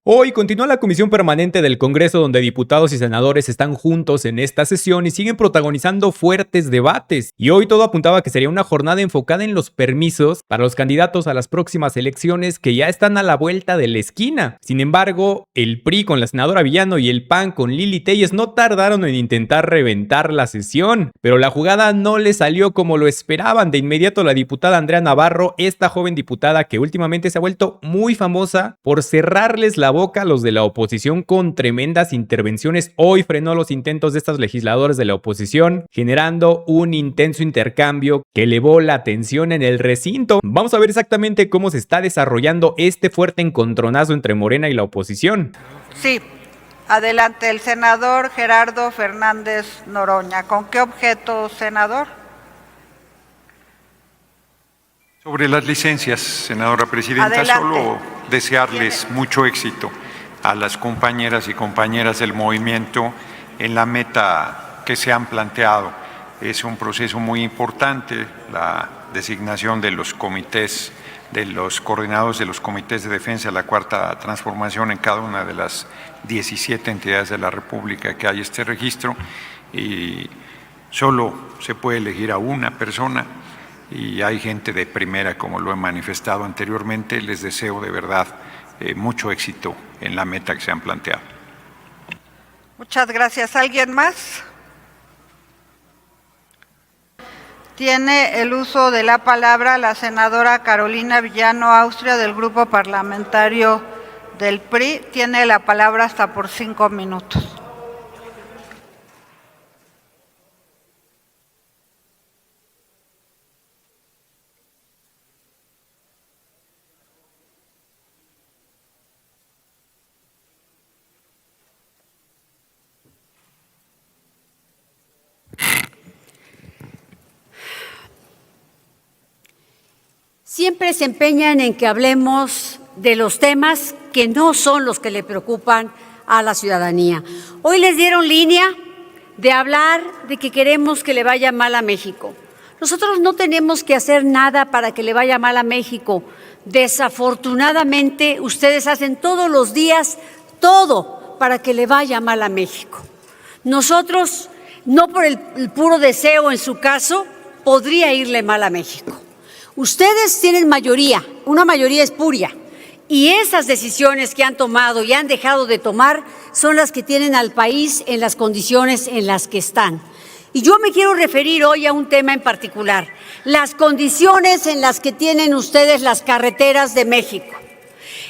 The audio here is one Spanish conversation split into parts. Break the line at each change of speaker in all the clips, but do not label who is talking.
Hoy continúa la Comisión Permanente del Congreso, donde diputados y senadores están juntos en esta sesión y siguen protagonizando fuertes debates. Y hoy todo apuntaba a que sería una jornada enfocada en los permisos para los candidatos a las próximas elecciones que ya están a la vuelta de la esquina. Sin embargo, el PRI con la senadora Villano y el PAN con Lili Téllez no tardaron en intentar reventar la sesión, pero la jugada no le salió como lo esperaban. De inmediato la diputada Andrea Navarro, esta joven diputada que últimamente se ha vuelto muy famosa por cerrarles la boca a los de la oposición con tremendas intervenciones, hoy frenó los intentos de estos legisladores de la oposición, generando un intenso intercambio que elevó la tensión en el recinto. Vamos a ver exactamente cómo se está desarrollando este fuerte encontronazo entre Morena y la oposición.
Sí, adelante, el senador Gerardo Fernández Noroña. ¿Con qué objeto, senador?
Sobre las licencias, senadora presidenta,
Adelante.
solo desearles mucho éxito a las compañeras y compañeras del movimiento en la meta que se han planteado. Es un proceso muy importante la designación de los comités, de los coordinados de los comités de defensa de la Cuarta Transformación en cada una de las 17 entidades de la República que hay este registro, y solo se puede elegir a una persona. Y hay gente de primera, como lo he manifestado anteriormente. Les deseo de verdad mucho éxito en la meta que se han planteado.
Muchas gracias. ¿Alguien más? Tiene el uso de la palabra la senadora Carolina Villano Austria, del Grupo Parlamentario del PRI. Tiene la palabra hasta por 5 minutos.
Siempre se empeñan en que hablemos de los temas que no son los que le preocupan a la ciudadanía. Hoy les dieron línea de hablar de que queremos que le vaya mal a México. Nosotros no tenemos que hacer nada para que le vaya mal a México. Desafortunadamente, ustedes hacen todos los días todo para que le vaya mal a México. Nosotros, no por el puro deseo en su caso, podría irle mal a México. Ustedes tienen mayoría, una mayoría espuria, y esas decisiones que han tomado y han dejado de tomar son las que tienen al país en las condiciones en las que están. Y yo me quiero referir hoy a un tema en particular, las condiciones en las que tienen ustedes las carreteras de México.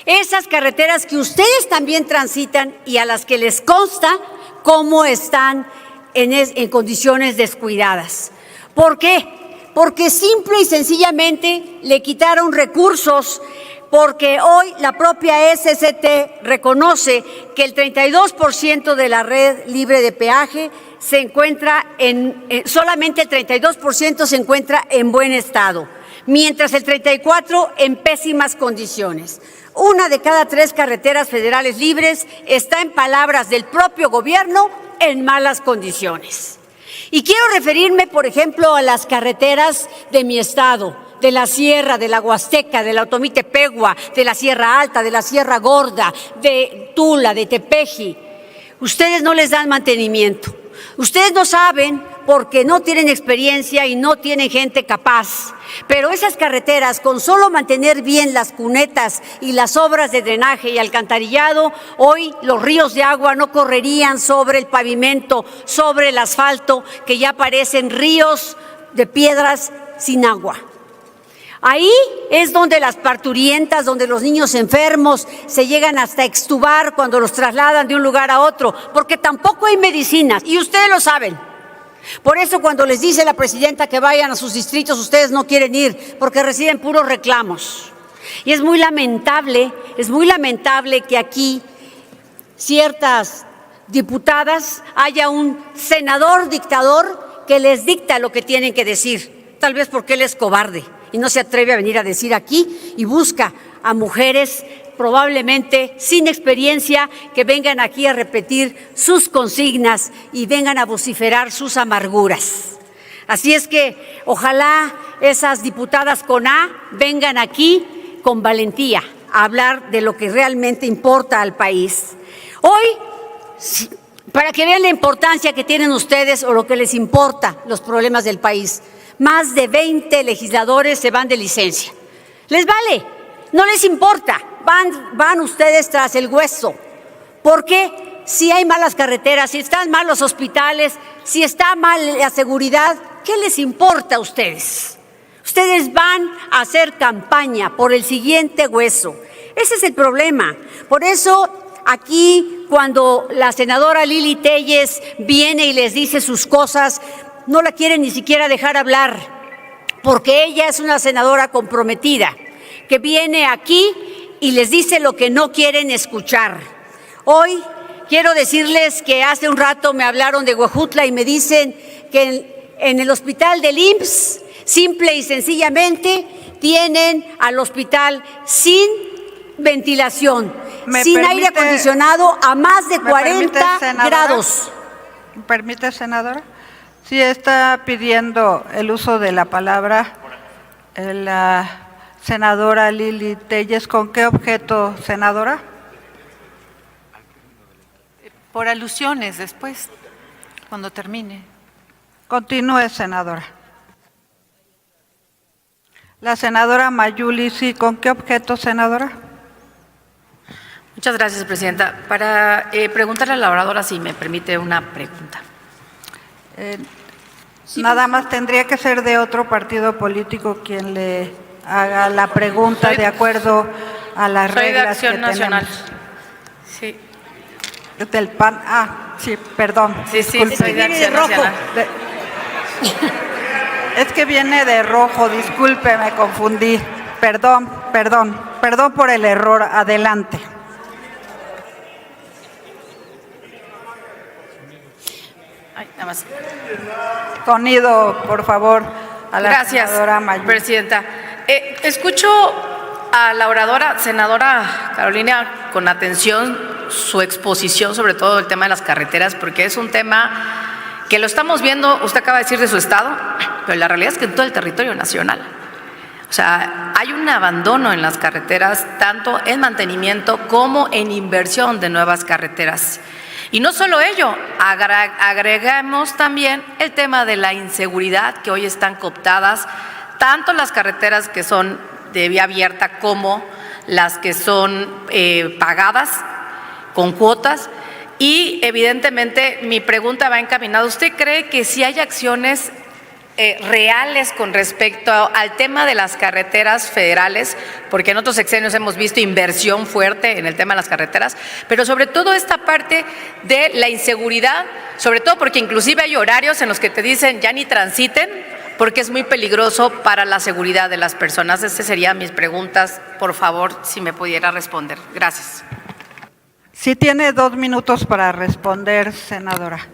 Esas carreteras que ustedes también transitan y a las que les consta cómo están en condiciones descuidadas. ¿Por qué? Porque simple y sencillamente le quitaron recursos, porque hoy la propia SCT reconoce que el 32% de la red libre de peaje se encuentra solamente el 32% se encuentra en buen estado, mientras el 34% en pésimas condiciones. Una de cada 3 carreteras federales libres está, en palabras del propio gobierno, en malas condiciones. Y quiero referirme, por ejemplo, a las carreteras de mi estado, de la Sierra, de la Huasteca, de la Otomí-Tepegua, de la Sierra Alta, de la Sierra Gorda, de Tula, de Tepeji. Ustedes no les dan mantenimiento. Ustedes no saben porque no tienen experiencia y no tienen gente capaz. Pero esas carreteras, con solo mantener bien las cunetas y las obras de drenaje y alcantarillado, hoy los ríos de agua no correrían sobre el pavimento, sobre el asfalto, que ya parecen ríos de piedras sin agua. Ahí es donde las parturientas, donde los niños enfermos se llegan hasta extubar cuando los trasladan de un lugar a otro, porque tampoco hay medicinas, y ustedes lo saben. Por eso cuando les dice la presidenta que vayan a sus distritos, ustedes no quieren ir, porque reciben puros reclamos. Y es muy lamentable que aquí ciertas diputadas haya un senador dictador que les dicta lo que tienen que decir, tal vez porque él es cobarde y no se atreve a venir a decir aquí y busca a mujeres probablemente sin experiencia que vengan aquí a repetir sus consignas y vengan a vociferar sus amarguras. Así es que ojalá esas diputadas con A vengan aquí con valentía, a hablar de lo que realmente importa al país. Hoy, para que vean la importancia que tienen ustedes o lo que les importa los problemas del país, más de 20 legisladores se van de licencia. Les vale, no les importa, van ustedes tras el hueso. Porque si hay malas carreteras, si están mal los hospitales, si está mal la seguridad, ¿qué les importa a ustedes? Ustedes van a hacer campaña por el siguiente hueso. Ese es el problema. Por eso aquí, cuando la senadora Lili Téllez viene y les dice sus cosas, no la quieren ni siquiera dejar hablar, porque ella es una senadora comprometida, que viene aquí y les dice lo que no quieren escuchar. Hoy quiero decirles que hace un rato me hablaron de Huejutla y me dicen que en el hospital del IMSS, simple y sencillamente, tienen al hospital sin ventilación, sin aire acondicionado a más de 40 grados.
¿Me permite, senadora? Sí, está pidiendo el uso de la palabra la senadora Lili Téllez. ¿Con qué objeto, senadora?
Por alusiones después, cuando termine.
Continúe, senadora. La senadora Mayuli, sí, ¿con qué objeto, senadora?
Muchas gracias, presidenta. Para preguntarle a la oradora si me permite una pregunta.
Nada más tendría que ser de otro partido político quien le haga la pregunta de acuerdo a las reglas que tenemos. Soy de Acción Nacional.
Sí.
Del PAN. Sí, perdón.
Sí, soy de Acción Nacional.
Es que viene de rojo, disculpe, me confundí. Perdón por el error. Adelante.
Ay, nada más.
Sonido, por favor, a la senadora Mayuli.
Gracias, presidenta. Escucho a la oradora, senadora Carolina, con atención su exposición sobre todo el tema de las carreteras, porque es un tema que lo estamos viendo, usted acaba de decir de su estado, pero la realidad es que en todo el territorio nacional. O sea, hay un abandono en las carreteras, tanto en mantenimiento como en inversión de nuevas carreteras. Y no solo ello, agregamos también el tema de la inseguridad, que hoy están cooptadas tanto las carreteras que son de vía abierta como las que son pagadas con cuotas. Y evidentemente mi pregunta va encaminada. ¿Usted cree que si hay acciones reales con respecto al tema de las carreteras federales? Porque en otros sexenios hemos visto inversión fuerte en el tema de las carreteras, pero sobre todo esta parte de la inseguridad, sobre todo porque inclusive hay horarios en los que te dicen ya ni transiten, porque es muy peligroso para la seguridad de las personas. Esas serían mis preguntas. Por favor, si me pudiera responder. Gracias.
Sí, tiene 2 minutos para responder, senadora.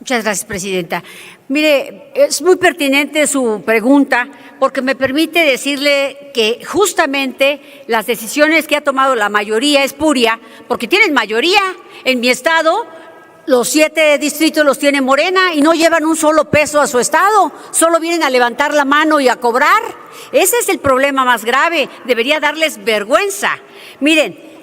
Muchas gracias, presidenta. Mire, es muy pertinente su pregunta porque me permite decirle que justamente las decisiones que ha tomado la mayoría espuria, porque tienen mayoría en mi estado, los 7 distritos los tiene Morena y no llevan un solo peso a su estado, solo vienen a levantar la mano y a cobrar. Ese es el problema más grave, debería darles vergüenza. Miren,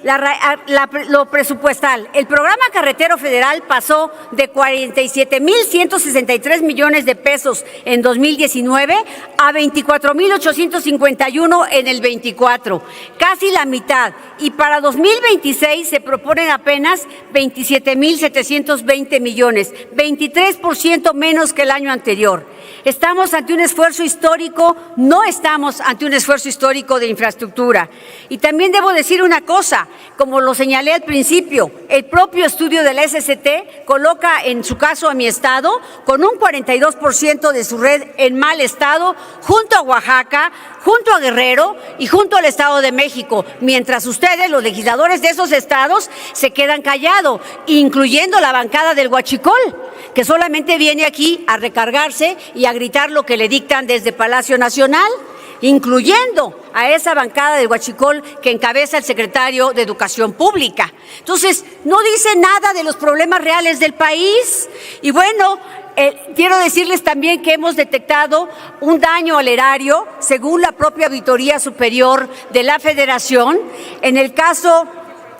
lo presupuestal, el programa carretero federal pasó de 47,163 millones de pesos en 2019 a 24,851 en el 24, casi la mitad. Y para 2026 se proponen apenas 27,720 millones, 23% menos que el año anterior. ¿Estamos ante un esfuerzo histórico? No estamos ante un esfuerzo histórico de infraestructura. Y también debo decir una cosa, como lo señalé al principio, el propio estudio de la SCT coloca en su caso a mi estado con un 42% de su red en mal estado, junto a Oaxaca, junto a Guerrero y junto al Estado de México, mientras ustedes, los legisladores de esos estados, se quedan callados, incluyendo la bancada del Huachicol, que solamente viene aquí a recargarse y a gritar lo que le dictan desde Palacio Nacional, incluyendo a esa bancada del Huachicol que encabeza el secretario de Educación Pública. Entonces, no dice nada de los problemas reales del país. Y bueno, Quiero decirles también que hemos detectado un daño al erario, según la propia Auditoría Superior de la Federación, en el caso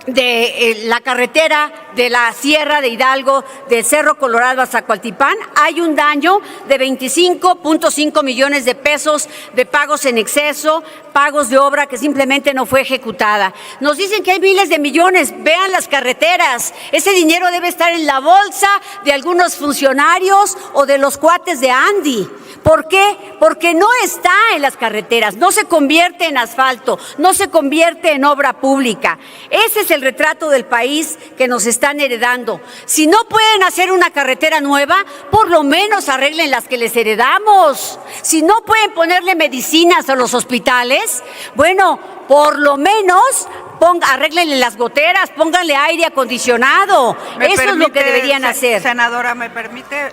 de la carretera de la Sierra de Hidalgo, del Cerro Colorado a Zacualtipán, hay un daño de 25.5 millones de pesos de pagos en exceso, pagos de obra que simplemente no fue ejecutada. Nos dicen que hay miles de millones, vean las carreteras, ese dinero debe estar en la bolsa de algunos funcionarios o de los cuates de Andy. ¿Por qué? Porque no está en las carreteras, no se convierte en asfalto, no se convierte en obra pública. Ese es el retrato del país que nos están heredando. Si no pueden hacer una carretera nueva, por lo menos arreglen las que les heredamos. Si no pueden ponerle medicinas a los hospitales, bueno, por lo menos arréglenle las goteras, pónganle aire acondicionado. Eso es lo que deberían hacer.
Senadora, ¿me permite?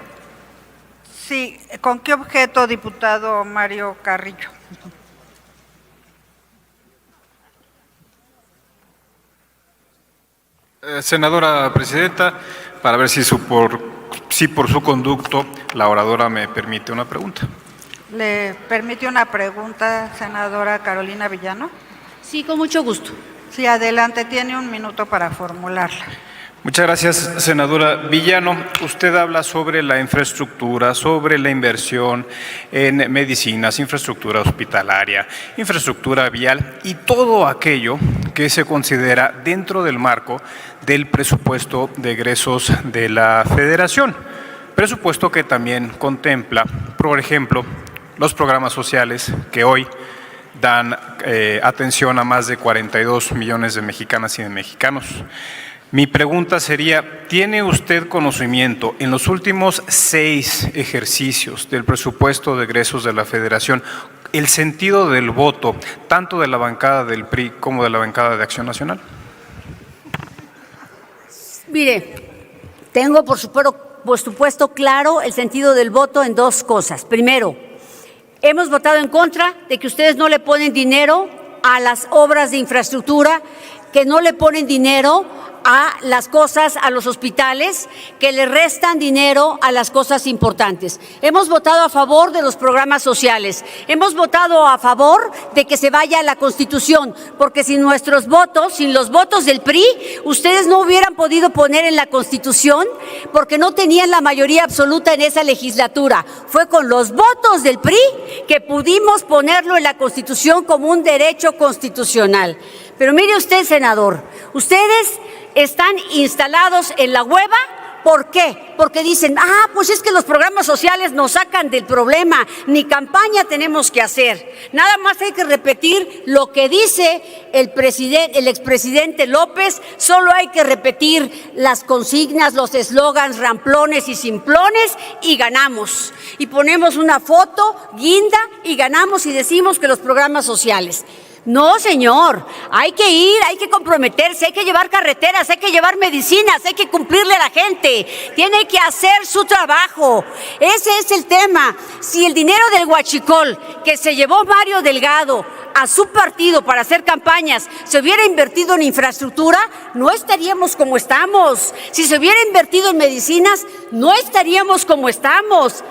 Sí, ¿con qué objeto, diputado Mario Carrillo?
Senadora presidenta, para ver si por su conducto la oradora me permite una pregunta.
¿Le permite una pregunta, senadora Carolina Villano?
Sí, con mucho gusto.
Sí, adelante, tiene un minuto para formularla.
Muchas gracias, senadora Villano. Usted habla sobre la infraestructura, sobre la inversión en medicinas, infraestructura hospitalaria, infraestructura vial y todo aquello que se considera dentro del marco del presupuesto de egresos de la Federación. Presupuesto que también contempla, por ejemplo, los programas sociales que hoy dan atención a más de 42 millones de mexicanas y de mexicanos. Mi pregunta sería, ¿tiene usted conocimiento en los últimos 6 ejercicios del presupuesto de egresos de la Federación, el sentido del voto, tanto de la bancada del PRI como de la bancada de Acción Nacional?
Mire, tengo por supuesto claro el sentido del voto en 2 cosas. Primero, hemos votado en contra de que ustedes no le ponen dinero a las obras de infraestructura, que no le ponen dinero a las cosas, a los hospitales, que le restan dinero a las cosas importantes. Hemos votado a favor de los programas sociales, hemos votado a favor de que se vaya a la Constitución, porque sin nuestros votos, sin los votos del PRI, ustedes no hubieran podido poner en la Constitución, porque no tenían la mayoría absoluta en esa legislatura. Fue con los votos del PRI que pudimos ponerlo en la Constitución como un derecho constitucional. Pero mire usted, senador, ustedes están instalados en la hueva. ¿Por qué? Porque dicen, pues es que los programas sociales nos sacan del problema, ni campaña tenemos que hacer. Nada más hay que repetir lo que dice el expresidente López, solo hay que repetir las consignas, los eslogans ramplones y simplones y ganamos. Y ponemos una foto, guinda, y ganamos y decimos que los programas sociales. No, señor, hay que ir, hay que comprometerse, hay que llevar carreteras, hay que llevar medicinas, hay que cumplirle a la gente, tiene que hacer su trabajo. Ese es el tema. Si el dinero del huachicol que se llevó Mario Delgado a su partido para hacer campañas se hubiera invertido en infraestructura, no estaríamos como estamos. Si se hubiera invertido en medicinas, no estaríamos como estamos.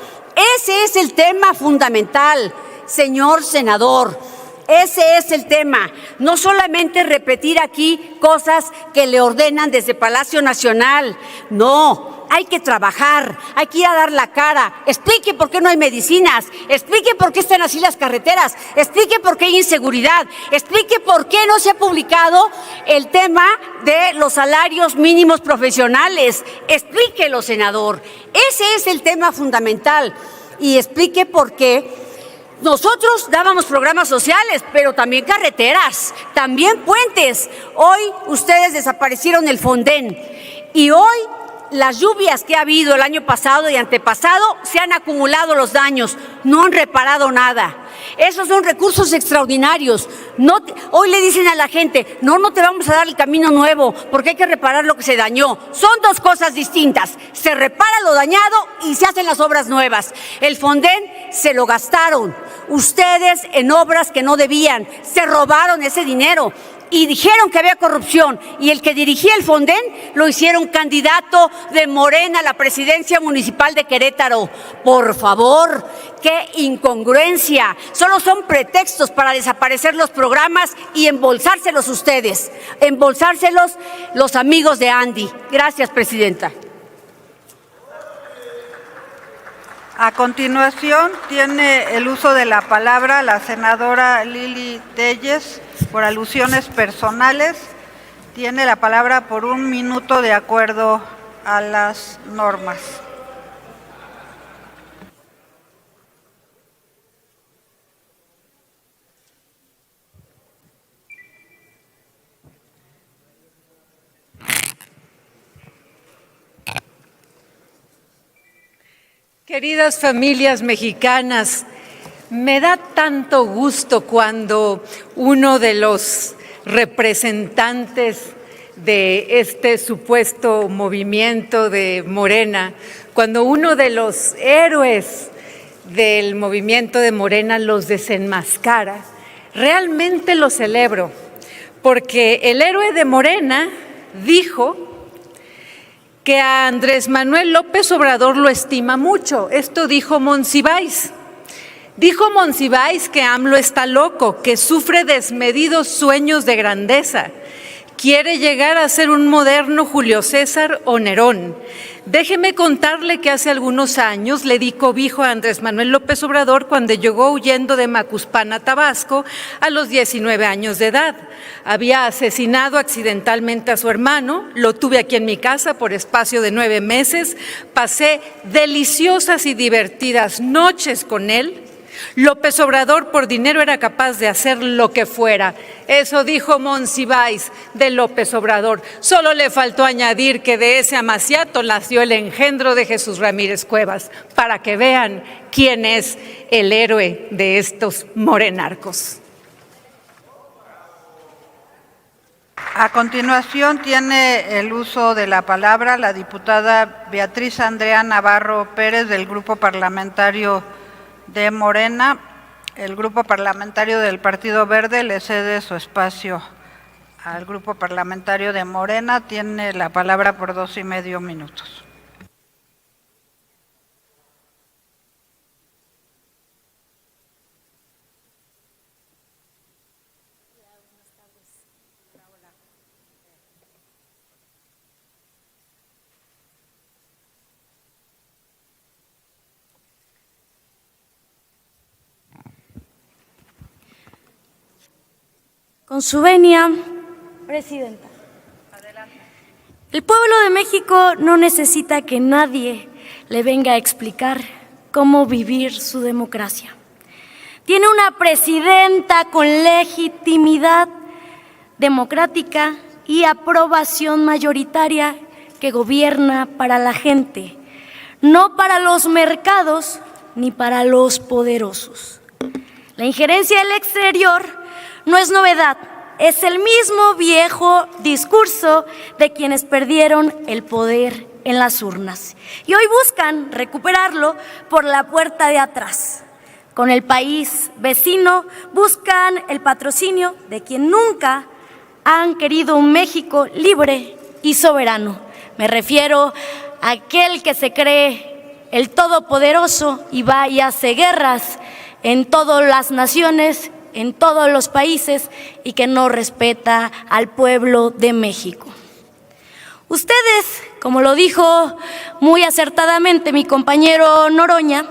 Ese es el tema fundamental, señor senador. Ese es el tema, no solamente repetir aquí cosas que le ordenan desde Palacio Nacional, no, hay que trabajar, hay que ir a dar la cara, explique por qué no hay medicinas, explique por qué están así las carreteras, explique por qué hay inseguridad, explique por qué no se ha publicado el tema de los salarios mínimos profesionales, explíquelo, senador, ese es el tema fundamental y explique por qué. Nosotros dábamos programas sociales, pero también carreteras, también puentes. Hoy ustedes desaparecieron el Fonden y hoy las lluvias que ha habido el año pasado y antepasado se han acumulado los daños, no han reparado nada. Esos son recursos extraordinarios. Hoy le dicen a la gente, no te vamos a dar el camino nuevo porque hay que reparar lo que se dañó. Son 2 cosas distintas. Se repara lo dañado y se hacen las obras nuevas. El Fonden se lo gastaron ustedes en obras que no debían. Se robaron ese dinero. y dijeron que había corrupción, y el que dirigía el Fonden lo hicieron candidato de Morena a la presidencia municipal de Querétaro. Por favor, qué incongruencia. Solo son pretextos para desaparecer los programas y embolsárselos ustedes, embolsárselos los amigos de Andy. Gracias, presidenta.
A continuación, tiene el uso de la palabra la senadora Lili Telles por alusiones personales. Tiene la palabra por 1 minuto de acuerdo a las normas.
Queridas familias mexicanas, me da tanto gusto cuando uno de los representantes de este supuesto movimiento de Morena, cuando uno de los héroes del movimiento de Morena los desenmascara. Realmente lo celebro, porque el héroe de Morena dijo que a Andrés Manuel López Obrador lo estima mucho. Esto dijo Monsiváis. Dijo Monsiváis que AMLO está loco, que sufre desmedidos sueños de grandeza. Quiere llegar a ser un moderno Julio César o Nerón. Déjeme contarle que hace algunos años le di cobijo a Andrés Manuel López Obrador cuando llegó huyendo de Macuspana, Tabasco, a los 19 años de edad. Había asesinado accidentalmente a su hermano, lo tuve aquí en mi casa por espacio de 9 meses, pasé deliciosas y divertidas noches con él. López Obrador por dinero era capaz de hacer lo que fuera. Eso dijo Monsiváis de López Obrador. Solo le faltó añadir que de ese amaciato nació el engendro de Jesús Ramírez Cuevas, para que vean quién es el héroe de estos morenarcos.
A continuación tiene el uso de la palabra la diputada Beatriz Andrea Navarro Pérez del Grupo Parlamentario de Morena. El Grupo Parlamentario del Partido Verde le cede su espacio al Grupo Parlamentario de Morena. Tiene la palabra por 2,5 minutos.
Con su venia, presidenta. El pueblo de México no necesita que nadie le venga a explicar cómo vivir su democracia. Tiene una presidenta con legitimidad democrática y aprobación mayoritaria que gobierna para la gente, no para los mercados ni para los poderosos. La injerencia del exterior no es novedad, es el mismo viejo discurso de quienes perdieron el poder en las urnas y hoy buscan recuperarlo por la puerta de atrás. Con el país vecino buscan el patrocinio de quien nunca han querido un México libre y soberano. Me refiero a aquel que se cree el todopoderoso y va y hace guerras en todas las naciones, en todos los países, y que no respeta al pueblo de México. Ustedes, como lo dijo muy acertadamente mi compañero Noroña,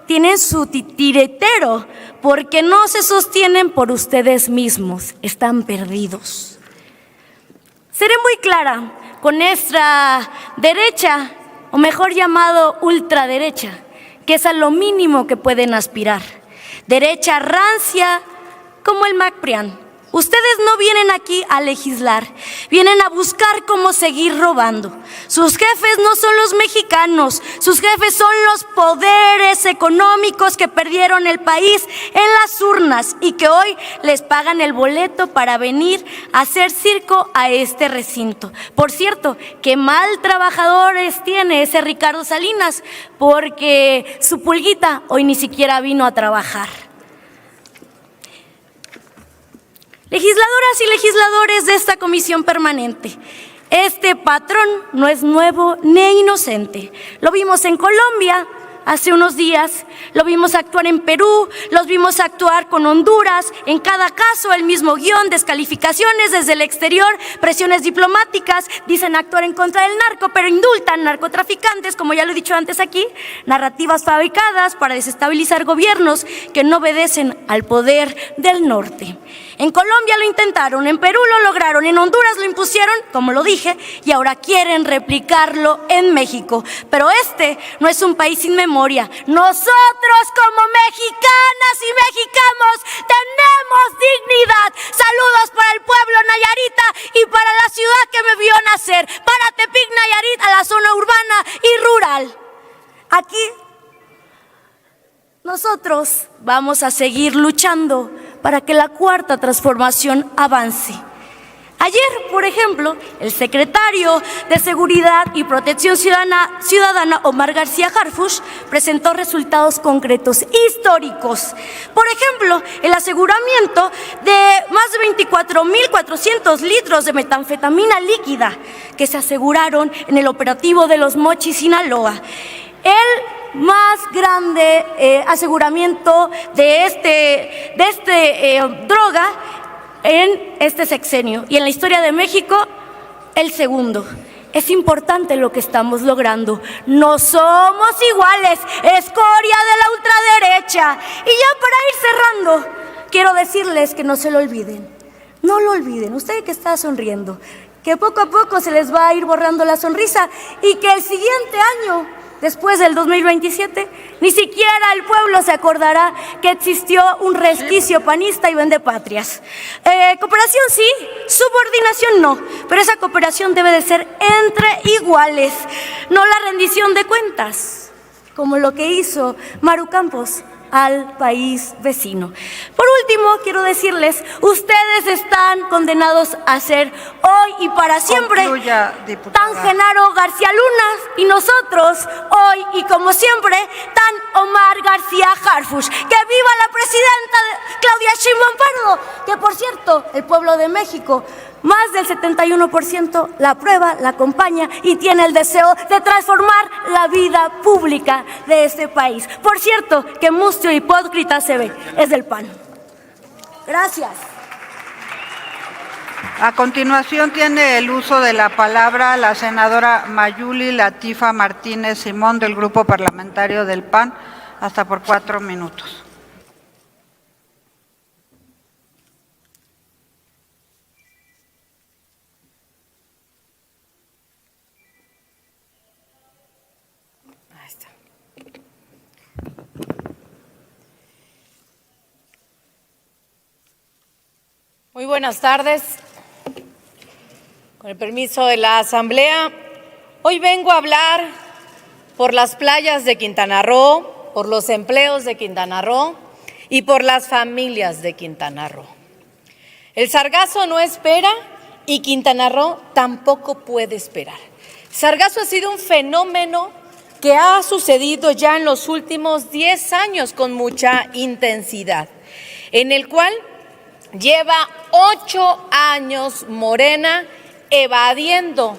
tienen su titiritero porque no se sostienen por ustedes mismos, están perdidos. Seré muy clara con nuestra derecha, o mejor llamado ultraderecha, que es a lo mínimo que pueden aspirar. Derecha rancia como el MacPrian. Ustedes no vienen aquí a legislar, vienen a buscar cómo seguir robando. Sus jefes no son los mexicanos, sus jefes son los poderes económicos que perdieron el país en las urnas y que hoy les pagan el boleto para venir a hacer circo a este recinto. Por cierto, qué mal trabajadores tiene ese Ricardo Salinas, porque su pulguita hoy ni siquiera vino a trabajar. Legisladoras y legisladores de esta comisión permanente, este patrón no es nuevo ni inocente. Lo vimos en Colombia hace unos días, lo vimos actuar en Perú, los vimos actuar con Honduras, en cada caso el mismo guión, descalificaciones desde el exterior, presiones diplomáticas, dicen actuar en contra del narco, pero indultan narcotraficantes, como ya lo he dicho antes aquí, narrativas fabricadas para desestabilizar gobiernos que no obedecen al poder del norte. En Colombia lo intentaron, en Perú lo lograron, en Honduras lo impusieron, como lo dije, y ahora quieren replicarlo en México. Pero este no es un país sin memoria. Nosotros como mexicanas y mexicanos tenemos dignidad. Saludos para el pueblo Nayarita y para la ciudad que me vio nacer, para Tepic, Nayarit, a la zona urbana y rural. Aquí nosotros vamos a seguir luchando para que la cuarta transformación avance. Ayer, por ejemplo, el secretario de Seguridad y Protección Ciudadana, Omar García Harfuch, presentó resultados concretos, históricos. Por ejemplo, el aseguramiento de más de 24.400 litros de metanfetamina líquida que se aseguraron en el operativo de Los Mochis, Sinaloa. El más grande aseguramiento de este droga en este sexenio y en la historia de México, el segundo. Es importante lo que estamos logrando. No somos iguales, escoria de la ultraderecha. Y ya para ir cerrando, quiero decirles que no se lo olviden. No lo olviden, usted que está sonriendo, que poco a poco se les va a ir borrando la sonrisa y que el siguiente año, después del 2027, ni siquiera el pueblo se acordará que existió un resquicio panista y vendepatrias. Cooperación sí, subordinación no, pero esa cooperación debe de ser entre iguales, no la rendición de cuentas, como lo que hizo Maru Campos al país vecino. Por último, quiero decirles, ustedes están condenados a ser hoy y para siempre tan Genaro García Luna y nosotros hoy y como siempre tan Omar García Harfuch. ¡Que viva la presidenta Claudia Sheinbaum Pardo! Que por cierto, el pueblo de México, más del 71% la aprueba, la acompaña y tiene el deseo de transformar la vida pública de este país. Por cierto, que mustio hipócrita se ve, es del PAN. Gracias.
A continuación tiene el uso de la palabra la senadora Mayuli Latifa Martínez Simón del Grupo Parlamentario del PAN, hasta por 4 minutos.
Muy buenas tardes. Con el permiso de la Asamblea, hoy vengo a hablar por las playas de Quintana Roo, por los empleos de Quintana Roo y por las familias de Quintana Roo. El sargazo no espera y Quintana Roo tampoco puede esperar. El sargazo ha sido un fenómeno que ha sucedido ya en los últimos 10 años con mucha intensidad, en el cual lleva 8 años Morena evadiendo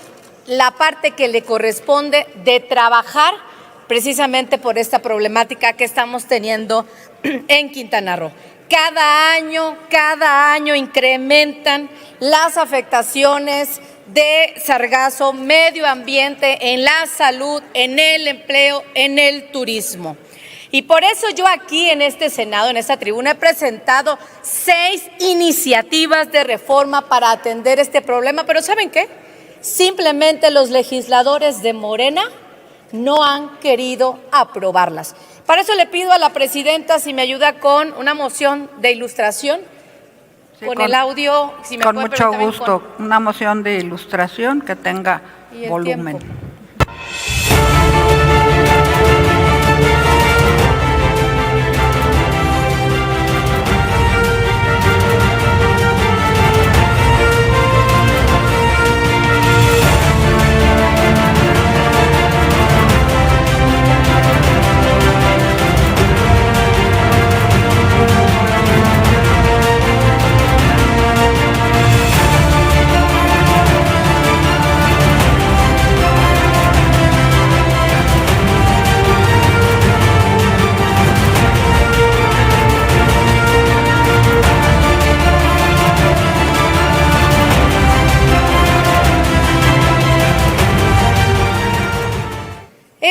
la parte que le corresponde de trabajar precisamente por esta problemática que estamos teniendo en Quintana Roo. Cada año incrementan las afectaciones de sargazo, medio ambiente, en la salud, en el empleo, en el turismo. Y por eso yo aquí en este Senado, en esta tribuna, he presentado 6 iniciativas de reforma para atender este problema. Pero ¿saben qué? Simplemente los legisladores de Morena no han querido aprobarlas. Para eso le pido a la presidenta si me ayuda con una moción de ilustración, sí, con el audio. Si me
con
puede,
mucho gusto, una moción de ilustración que tenga volumen.
Tiempo.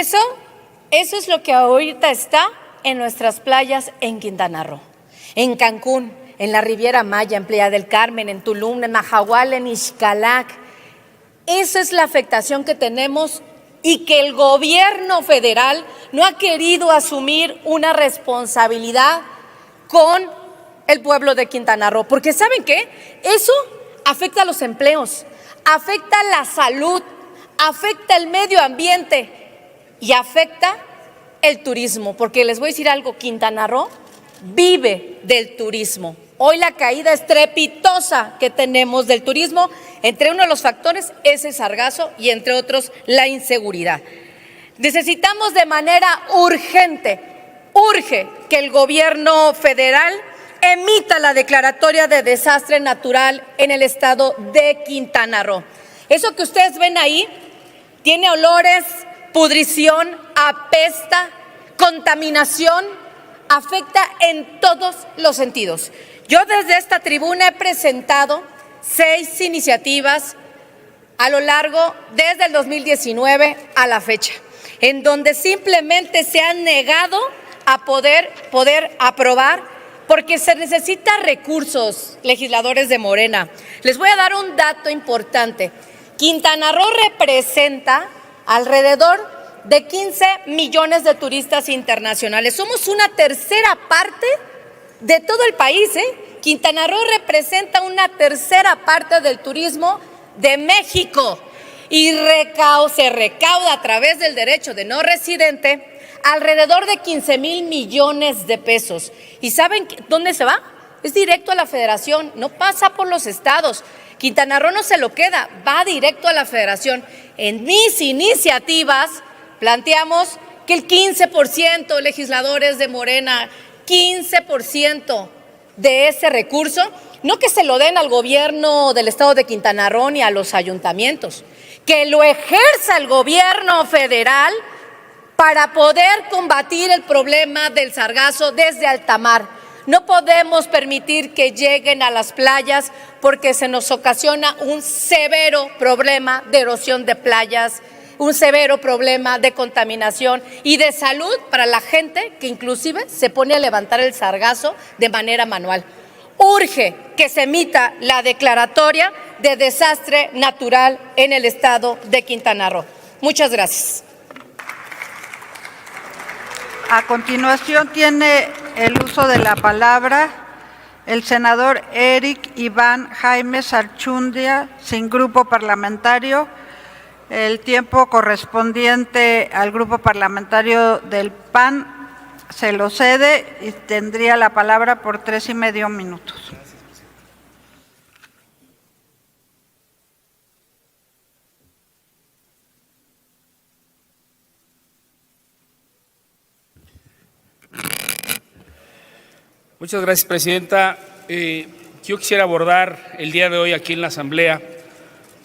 Eso es lo que ahorita está en nuestras playas en Quintana Roo, en Cancún, en la Riviera Maya, en Playa del Carmen, en Tulum, en Mahahual, en Ixcalac. Esa es la afectación que tenemos y que el gobierno federal no ha querido asumir una responsabilidad con el pueblo de Quintana Roo. Porque ¿saben qué? Eso afecta a los empleos, afecta la salud, afecta el medio ambiente y afecta el turismo. Porque les voy a decir algo, Quintana Roo vive del turismo. Hoy la caída estrepitosa que tenemos del turismo, entre uno de los factores es el sargazo y entre otros la inseguridad. Necesitamos de manera urge que el gobierno federal emita la declaratoria de desastre natural en el estado de Quintana Roo. Eso que ustedes ven ahí tiene olores, pudrición, apesta, contaminación, afecta en todos los sentidos. Yo desde esta tribuna he presentado 6 iniciativas a lo largo desde el 2019 a la fecha, en donde simplemente se han negado a poder aprobar porque se necesitan recursos, legisladores de Morena. Les voy a dar un dato importante. Quintana Roo representa alrededor de 15 millones de turistas internacionales. Somos una tercera parte de todo el país, Quintana Roo representa una tercera parte del turismo de México y se recauda a través del derecho de no residente alrededor de 15,000 millones de pesos. ¿Y saben dónde se va? Es directo a la federación, no pasa por los estados. Quintana Roo no se lo queda, va directo a la federación. En mis iniciativas planteamos que el 15%, legisladores de Morena, 15% de ese recurso, no que se lo den al gobierno del estado de Quintana Roo ni a los ayuntamientos, que lo ejerza el gobierno federal para poder combatir el problema del sargazo desde alta mar. No podemos permitir que lleguen a las playas porque se nos ocasiona un severo problema de erosión de playas, un severo problema de contaminación y de salud para la gente que inclusive se pone a levantar el sargazo de manera manual. Urge que se emita la declaratoria de desastre natural en el estado de Quintana Roo. Muchas gracias.
A continuación tiene el uso de la palabra el senador Eric Iván Jaime Sarchundia, sin grupo parlamentario. El tiempo correspondiente al grupo parlamentario del PAN se lo cede y tendría la palabra por 3,5 minutos.
Muchas gracias, presidenta. Yo quisiera abordar el día de hoy aquí en la Asamblea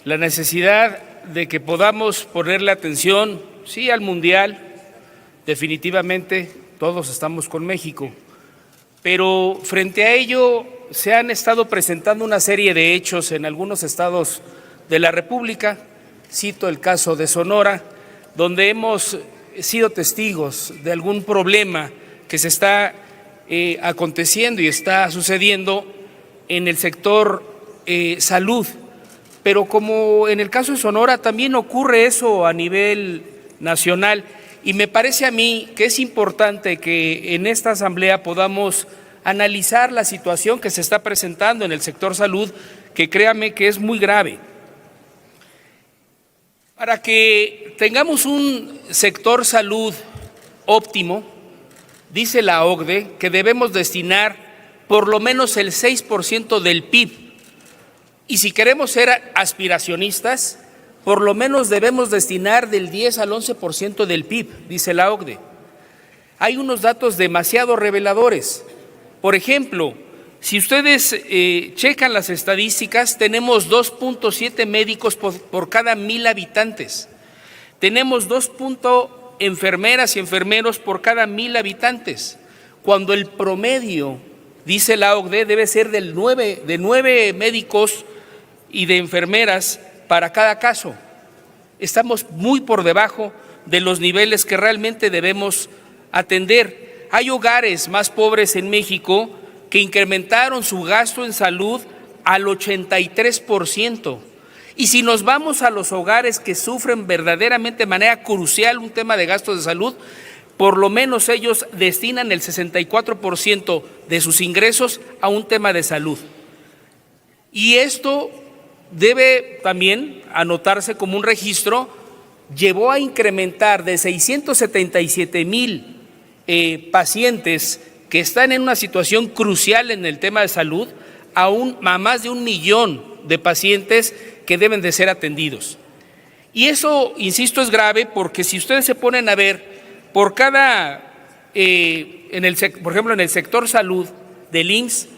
la necesidad de que podamos ponerle atención, sí, al Mundial. Definitivamente todos estamos con México, pero frente a ello se han estado presentando una serie de hechos en algunos estados de la República. Cito el caso de Sonora, donde hemos sido testigos de algún problema que se está aconteciendo y está sucediendo en el sector salud. Pero como en el caso de Sonora también ocurre eso a nivel nacional, y me parece a mí que es importante que en esta asamblea podamos analizar la situación que se está presentando en el sector salud, que créame que es muy grave. Para que tengamos un sector salud óptimo, dice la OCDE que debemos destinar por lo menos el 6% del PIB. Y si queremos ser aspiracionistas, por lo menos debemos destinar del 10 al 11% del PIB, dice la OCDE. Hay unos datos demasiado reveladores. Por ejemplo, si ustedes checan las estadísticas, tenemos 2.7 médicos por cada 1,000 habitantes. Tenemos 2 enfermeras y enfermeros por cada 1,000 habitantes, cuando el promedio, dice la OCDE, debe ser de 9 médicos y de enfermeras para cada caso. Estamos muy por debajo de los niveles que realmente debemos atender. Hay hogares más pobres en México que incrementaron su gasto en salud al 83%. Y si nos vamos a los hogares que sufren verdaderamente de manera crucial un tema de gastos de salud, por lo menos ellos destinan el 64% de sus ingresos a un tema de salud. Y esto debe también anotarse como un registro, llevó a incrementar de 677,000 pacientes que están en una situación crucial en el tema de salud a más de 1 millón de pacientes que deben de ser atendidos. Y eso, insisto, es grave porque si ustedes se ponen a ver, por cada, por ejemplo, en el sector salud del IMSS,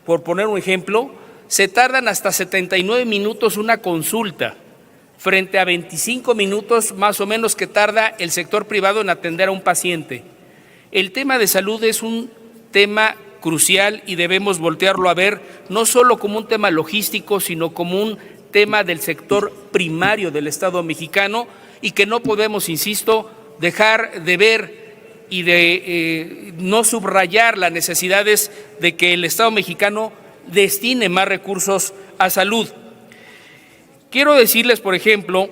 por poner un ejemplo, se tardan hasta 79 minutos una consulta, frente a 25 minutos más o menos que tarda el sector privado en atender a un paciente. El tema de salud es un tema crucial y debemos voltearlo a ver no solo como un tema logístico, sino como un tema del sector primario del Estado mexicano y que no podemos, insisto, dejar de ver y de no subrayar las necesidades de que el Estado mexicano destine más recursos a salud. Quiero decirles, por ejemplo,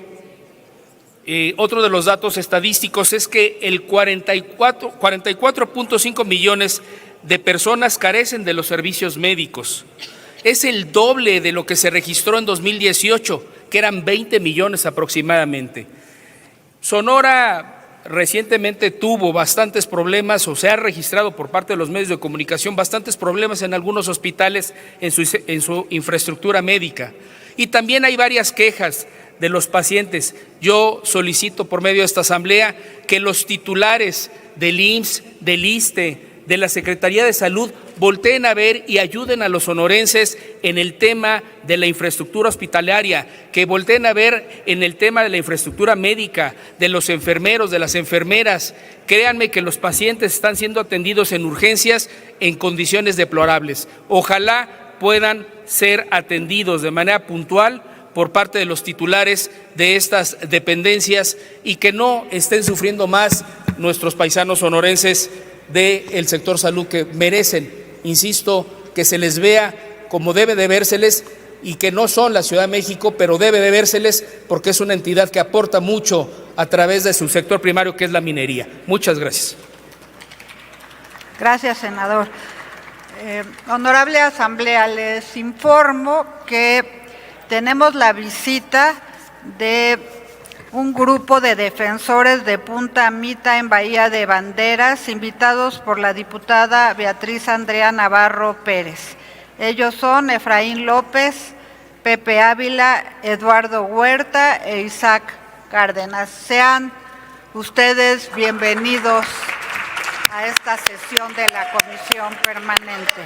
otro de los datos estadísticos es que el 44.5 millones de personas carecen de los servicios médicos. Es el doble de lo que se registró en 2018, que eran 20 millones aproximadamente. Sonora recientemente tuvo bastantes problemas, o se ha registrado por parte de los medios de comunicación bastantes problemas en algunos hospitales en su infraestructura médica. Y también hay varias quejas de los pacientes. Yo solicito por medio de esta asamblea que los titulares del IMSS, del ISSSTE, de la Secretaría de Salud volteen a ver y ayuden a los sonorenses en el tema de la infraestructura hospitalaria, que volteen a ver en el tema de la infraestructura médica, de los enfermeros, de las enfermeras. Créanme que los pacientes están siendo atendidos en urgencias en condiciones deplorables. Ojalá puedan ser atendidos de manera puntual por parte de los titulares de estas dependencias y que no estén sufriendo más nuestros paisanos sonorenses del sector salud, que merecen, insisto, que se les vea como debe de vérseles y que no son la Ciudad de México, pero debe de vérseles porque es una entidad que aporta mucho a través de su sector primario, que es la minería. Muchas gracias.
Gracias, senador. Honorable Asamblea, les informo que tenemos la visita de un grupo de defensores de Punta Mita en Bahía de Banderas, invitados por la diputada Beatriz Andrea Navarro Pérez. Ellos son Efraín López, Pepe Ávila, Eduardo Huerta e Isaac Cárdenas. Sean ustedes bienvenidos a esta sesión de la Comisión Permanente.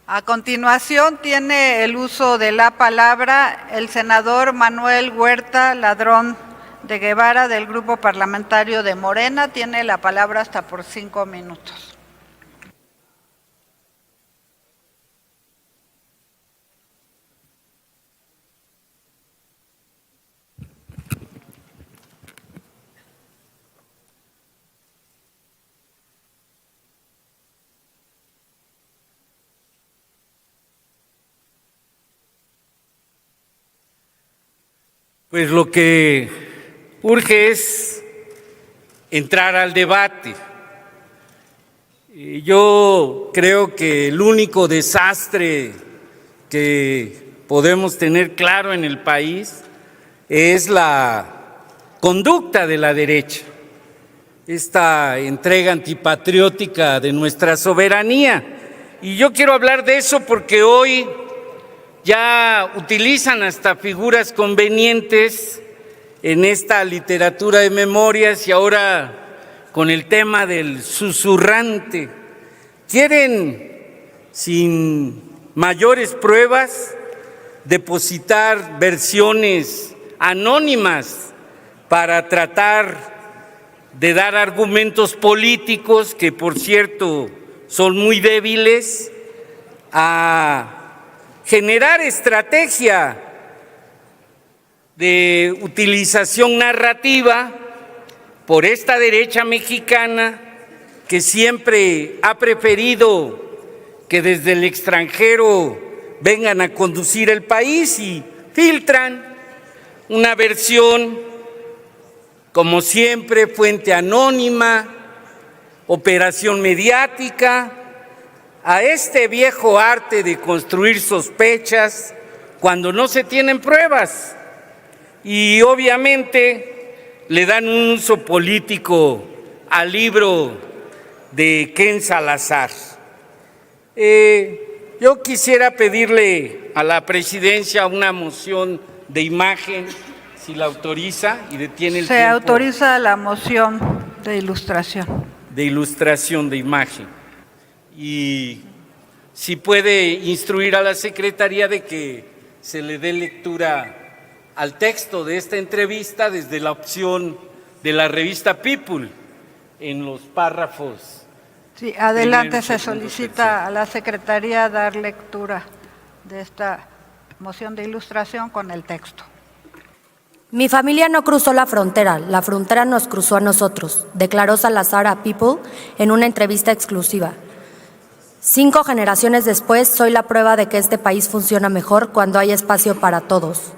A continuación tiene el uso de la palabra el senador Manuel Huerta Ladrón de Guevara del Grupo Parlamentario de Morena. Tiene la palabra hasta por 5 minutos.
Pues lo que urge es entrar al debate. Yo creo que el único desastre que podemos tener claro en el país es la conducta de la derecha, esta entrega antipatriótica de nuestra soberanía. Y yo quiero hablar de eso porque hoy ya utilizan hasta figuras convenientes en esta literatura de memorias y ahora con el tema del susurrante. Quieren, sin mayores pruebas, depositar versiones anónimas para tratar de dar argumentos políticos, que por cierto son muy débiles, a generar estrategia de utilización narrativa por esta derecha mexicana que siempre ha preferido que desde el extranjero vengan a conducir el país y filtran una versión, como siempre, fuente anónima, operación mediática, a este viejo arte de construir sospechas cuando no se tienen pruebas. Y obviamente le dan un uso político al libro de Ken Salazar. Yo quisiera pedirle a la presidencia una moción de imagen, si la autoriza y detiene el tiempo.
Se autoriza la moción de ilustración.
De ilustración de imagen. Y si puede instruir a la Secretaría de que se le dé lectura al texto de esta entrevista desde la opción de la revista People, en los párrafos.
Sí, adelante, se solicita a la Secretaría dar lectura de esta moción de ilustración con el texto.
Mi familia no cruzó la frontera nos cruzó a nosotros, declaró Salazar a People en una entrevista exclusiva. 5 generaciones después, soy la prueba de que este país funciona mejor cuando hay espacio para todos.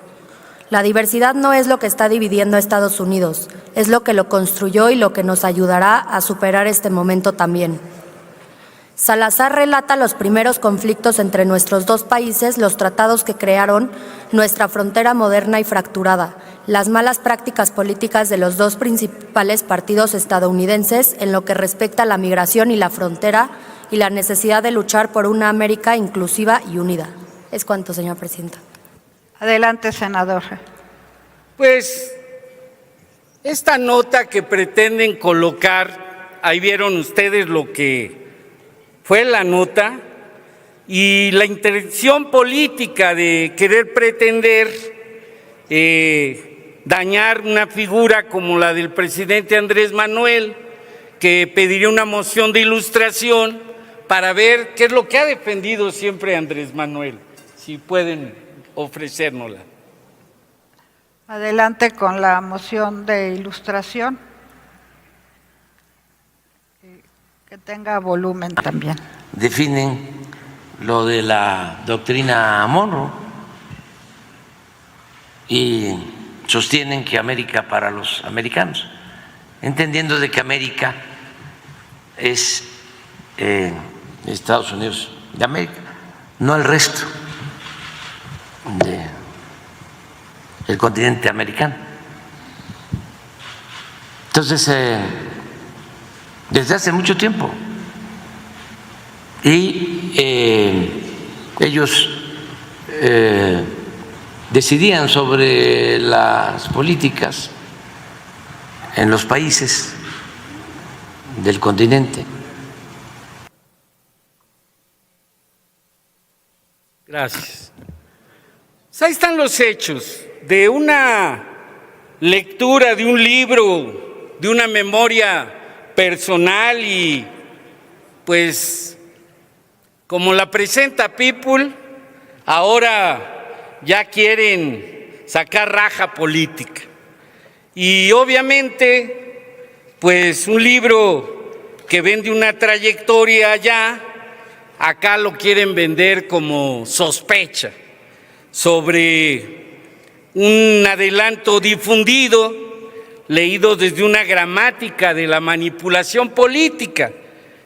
La diversidad no es lo que está dividiendo a Estados Unidos, es lo que lo construyó y lo que nos ayudará a superar este momento también. Salazar relata los primeros conflictos entre nuestros dos países, los tratados que crearon nuestra frontera moderna y fracturada, las malas prácticas políticas de los dos principales partidos estadounidenses en lo que respecta a la migración y la frontera y la necesidad de luchar por una América inclusiva y unida. Es cuanto, señora presidenta.
Adelante, senador.
Pues esta nota que pretenden colocar, ahí vieron ustedes lo que fue la nota, y la intención política de querer pretender dañar una figura como la del presidente Andrés Manuel, que pediría una moción de ilustración para ver qué es lo que ha defendido siempre Andrés Manuel, si pueden ofrecérnosla.
Adelante con la moción de ilustración. Que tenga volumen también.
Definen lo de la doctrina Monroe y sostienen que América para los americanos, entendiendo de que América es Estados Unidos de América, no el resto del continente americano. Entonces, desde hace mucho tiempo, y ellos decidían sobre las políticas en los países del continente.
Gracias. Ahí están los hechos de una lectura de un libro, de una memoria personal, y pues como la presenta People, ahora ya quieren sacar raja política. Y obviamente, pues un libro que vende una trayectoria allá, acá lo quieren vender como sospecha sobre un adelanto difundido, leído desde una gramática de la manipulación política,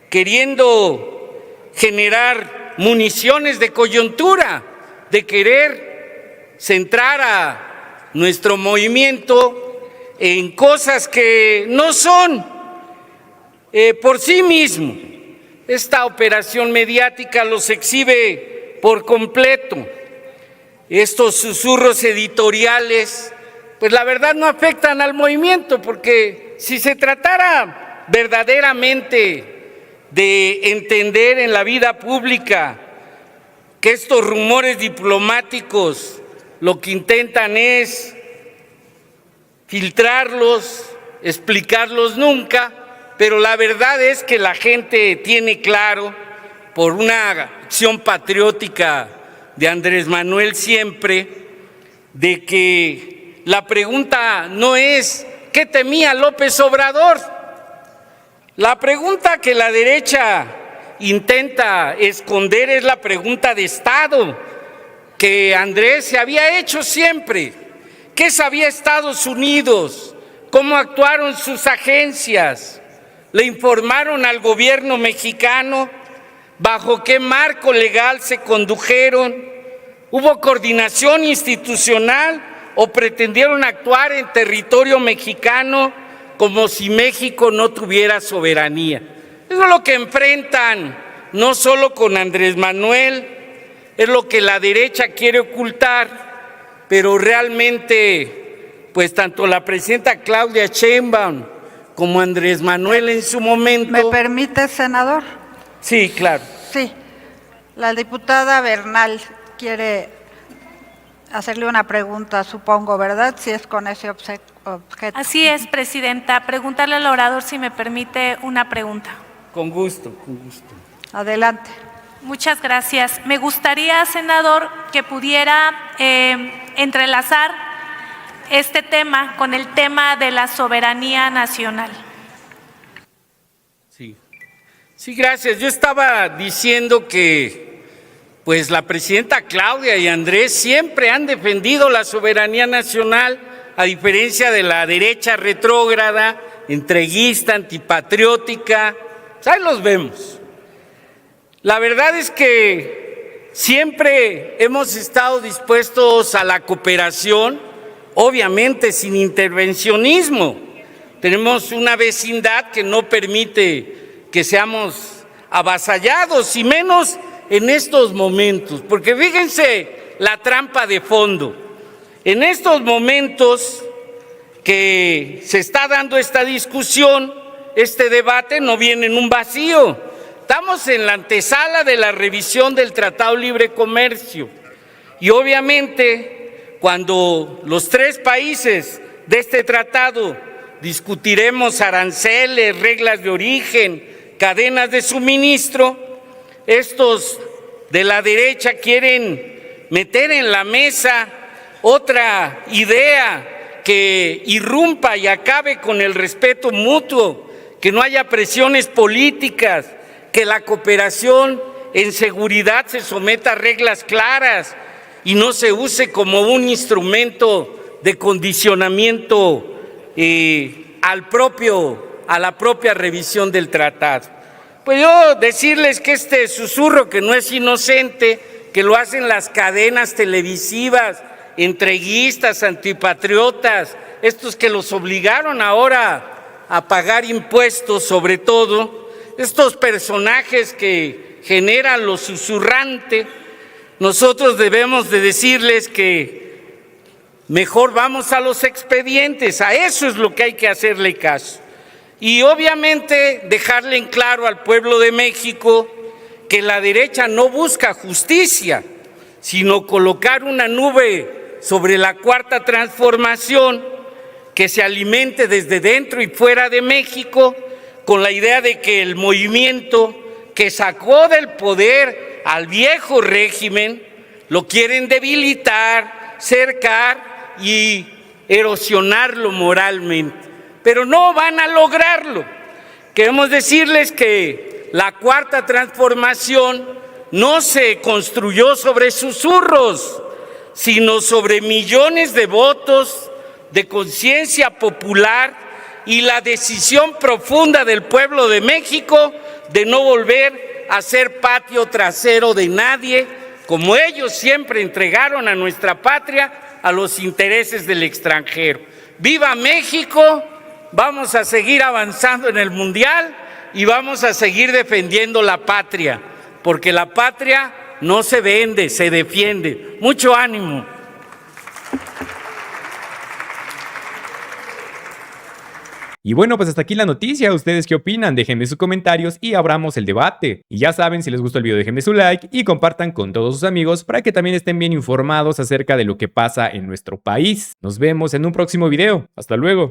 queriendo generar municiones de coyuntura, de querer centrar a nuestro movimiento en cosas que no son por sí mismo. Esta operación mediática los exhibe por completo. Estos susurros editoriales, pues la verdad no afectan al movimiento, porque si se tratara verdaderamente de entender en la vida pública que estos rumores diplomáticos lo que intentan es filtrarlos, explicarlos nunca, pero la verdad es que la gente tiene claro, por una acción patriótica de Andrés Manuel siempre, de que la pregunta no es ¿qué temía López Obrador? La pregunta que la derecha intenta esconder es la pregunta de Estado que Andrés se había hecho siempre. ¿Qué sabía Estados Unidos? ¿Cómo actuaron sus agencias? ¿Le informaron al gobierno mexicano? ¿Bajo qué marco legal se condujeron? ¿Hubo coordinación institucional o pretendieron actuar en territorio mexicano como si México no tuviera soberanía? Eso es lo que enfrentan, no solo con Andrés Manuel, es lo que la derecha quiere ocultar, pero realmente, pues tanto la presidenta Claudia Sheinbaum como Andrés Manuel en su momento.
¿Me permite, senador?
Sí, claro.
Sí. La diputada Bernal quiere hacerle una pregunta, supongo, ¿verdad? Si es con ese objeto.
Así es, presidenta. Preguntarle al orador si me permite una pregunta.
Con gusto, con gusto.
Adelante.
Muchas gracias. Me gustaría, senador, que pudiera entrelazar este tema con el tema de la soberanía nacional.
Sí, gracias. Yo estaba diciendo que pues la presidenta Claudia y Andrés siempre han defendido la soberanía nacional, a diferencia de la derecha retrógrada, entreguista, antipatriótica. Ahí los vemos. La verdad es que siempre hemos estado dispuestos a la cooperación, obviamente sin intervencionismo. Tenemos una vecindad que no permite que seamos avasallados, y menos en estos momentos, porque fíjense la trampa de fondo. En estos momentos que se está dando esta discusión, este debate no viene en un vacío. Estamos en la antesala de la revisión del Tratado de Libre Comercio, y obviamente cuando los tres países de este tratado discutiremos aranceles, reglas de origen, cadenas de suministro, estos de la derecha quieren meter en la mesa otra idea que irrumpa y acabe con el respeto mutuo, que no haya presiones políticas, que la cooperación en seguridad se someta a reglas claras y no se use como un instrumento de condicionamiento a la propia revisión del tratado. Pues yo decirles que este susurro, que no es inocente, que lo hacen las cadenas televisivas, entreguistas, antipatriotas, estos que los obligaron ahora a pagar impuestos, sobre todo, estos personajes que generan lo susurrante, nosotros debemos de decirles que mejor vamos a los expedientes, a eso es lo que hay que hacerle caso. Y obviamente dejarle en claro al pueblo de México que la derecha no busca justicia, sino colocar una nube sobre la Cuarta Transformación que se alimente desde dentro y fuera de México con la idea de que el movimiento que sacó del poder al viejo régimen lo quieren debilitar, cercar y erosionarlo moralmente. Pero no van a lograrlo. Queremos decirles que la Cuarta Transformación no se construyó sobre susurros, sino sobre millones de votos, de conciencia popular y la decisión profunda del pueblo de México de no volver a ser patio trasero de nadie, como ellos siempre entregaron a nuestra patria a los intereses del extranjero. ¡Viva México! Vamos a seguir avanzando en el Mundial y vamos a seguir defendiendo la patria, porque la patria no se vende, se defiende. Mucho ánimo.
Y bueno, pues hasta aquí la noticia. ¿Ustedes qué opinan? Déjenme sus comentarios y abramos el debate. Y ya saben, si les gustó el video, déjenme su like y compartan con todos sus amigos para que también estén bien informados acerca de lo que pasa en nuestro país. Nos vemos en un próximo video. Hasta luego.